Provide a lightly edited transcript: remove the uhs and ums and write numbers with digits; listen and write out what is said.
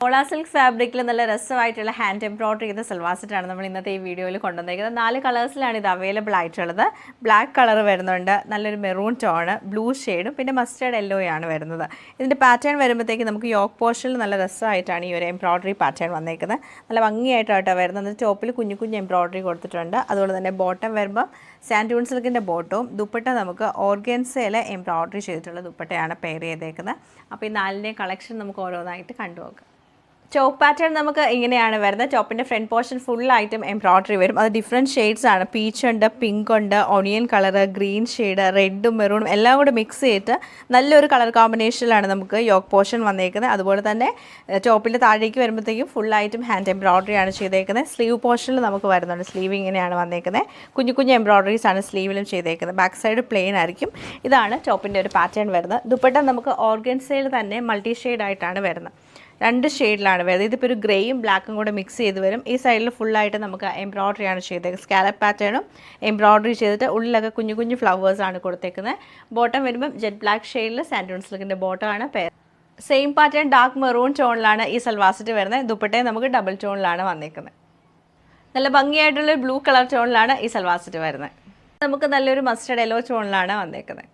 പോള സിൽക്ക് ഫാബ്രിക്കിൽ നല്ല രസമായിട്ടുള്ള ഹാൻഡ് എംബ്രോയിഡറി ചെയ്ത സൽവാർ സെറ്റാണ് നമ്മൾ ഇന്നത്തെ ഈ വീഡിയോയിൽ കൊണ്ടുവന്നിരിക്കുന്നത്. 4 കളേഴ്സിലാണ് ഇത് അവൈലബിൾ ആയിട്ടുള്ളത്. ബ്ലാക്ക് കളർ വരുന്നുണ്ട്, നല്ലൊരു മെറൂൺ ടോണ്, ബ്ലൂ ഷെയ്ഡും പിന്നെ മസ്റ്റേർഡ് യെല്ലോയാണ് വരുന്നത്. ഇതിൻ്റെ പാറ്റേൺ വരുമ്പോഴത്തേക്ക് നമുക്ക് യോക്ക് പോർഷനിൽ നല്ല രസമായിട്ടാണ് ഈ ഒരു എംബ്രോയിഡറി പാറ്റേൺ വന്നേക്കുന്നത്. നല്ല ഭംഗിയായിട്ടാണ് വരുന്നത്. ടോപ്പിൽ കുഞ്ഞു കുഞ്ഞു എംബ്രോയിഡറി കൊടുത്തിട്ടുണ്ട്. അതുപോലെ തന്നെ ബോട്ടം വരുമ്പോൾ സാൻഡൂൺ സിൽക്കിൻ്റെ ബോട്ടവും ദുപ്പട്ട നമുക്ക് ഓർഗൻസയിലെ എംബ്രോയിഡറി ചെയ്തിട്ടുള്ള ദുപ്പട്ടയാണ് പെയർ ചെയ്തേക്കുന്നത്. അപ്പോൾ ഈ 4ൻ്റെയും കളക്ഷൻ നമുക്ക് ഓരോന്നായിട്ട് കണ്ടുപോകാം. ടോപ്പ് പാറ്റേൺ നമുക്ക് ഇങ്ങനെയാണ് വരുന്നത്. ടോപ്പിൻ്റെ ഫ്രണ്ട് പോർഷൻ ഫുള്ളായിട്ടും എംബ്രോയിഡറി വരും. അത് ഡിഫറെൻറ്റ് ഷെയ്ഡ്സ് ആണ്. പീച്ച് ഉണ്ട്, പിങ്ക് ഉണ്ട്, ഓണിയൻ കളർ, ഗ്രീൻ ഷെയ്ഡ്, റെഡും മെറൂണും എല്ലാം കൂടി മിക്സ് ചെയ്തിട്ട് നല്ലൊരു കളർ കോമ്പിനേഷനിലാണ് നമുക്ക് യോക്ക് പോർഷൻ വന്നേക്കുന്നത്. അതുപോലെ തന്നെ ടോപ്പിൻ്റെ താഴേക്ക് വരുമ്പോഴത്തേക്കും ഫുള്ളായിട്ടും ഹാൻഡ് എംബ്രോയിഡറി ആണ് ചെയ്തേക്കുന്നത്. സ്ലീവ് പോർഷനിൽ നമുക്ക് വരുന്നുണ്ട്. സ്ലീവ് ഇങ്ങനെയാണ് വന്നേക്കുന്നത്. കുഞ്ഞു കുഞ്ഞു എംബ്രോയിഡറീസ് ആണ് സ്ലീവിലും ചെയ്തേക്കുന്നത്. ബാക്ക് സൈഡ് പ്ലെയിൻ ആയിരിക്കും. ഇതാണ് ടോപ്പിൻ്റെ ഒരു പാറ്റേൺ വരുന്നത്. ദുപ്പട്ട നമുക്ക് ഓർഗൻസയിൽ തന്നെ മൾട്ടി ഷെയ്ഡായിട്ടാണ് വരുന്നത്. 2 ഷെയ്ഡിലാണ് വരുന്നത്. ഇതിപ്പോൾ ഒരു ഗ്രേയും ബ്ലാക്കും കൂടെ മിക്സ് ചെയ്ത് വരും. ഈ സൈഡിൽ ഫുള്ളായിട്ട് നമുക്ക് എംബ്രോയിഡറിയാണ് ചെയ്തേക്കുന്നത്. സ്കാലപ്പ് പാറ്റേണും എംബ്രോയിഡറി ചെയ്തിട്ട് ഉള്ളിലൊക്കെ കുഞ്ഞു കുഞ്ഞു ഫ്ലവേഴ്സാണ് കൊടുത്തേക്കുന്നത്. ബോട്ടം വരുമ്പം ജെറ്റ് ബ്ലാക്ക് ഷെയ്ഡിൽ സാൻഡൂൺ സിൽക്കിൻ്റെ ബോട്ടമാണ് pair. Same pattern dark maroon ടോണിലാണ് ഈ സൽവാർ സെറ്റ് വരുന്നത്. ദുപ്പട്ടയും നമുക്ക് ഡബിൾ ടോണിലാണ് വന്നേക്കുന്നത്. നല്ല ഭംഗിയായിട്ടുള്ള ബ്ലൂ കളർ ടോണിലാണ് ഈ സൽവാർ സെറ്റ് വരുന്നത്. നമുക്ക് നല്ലൊരു മസ്റ്റേർഡ് യെല്ലോ ടോണിലാണ് വന്നേക്കുന്നത്.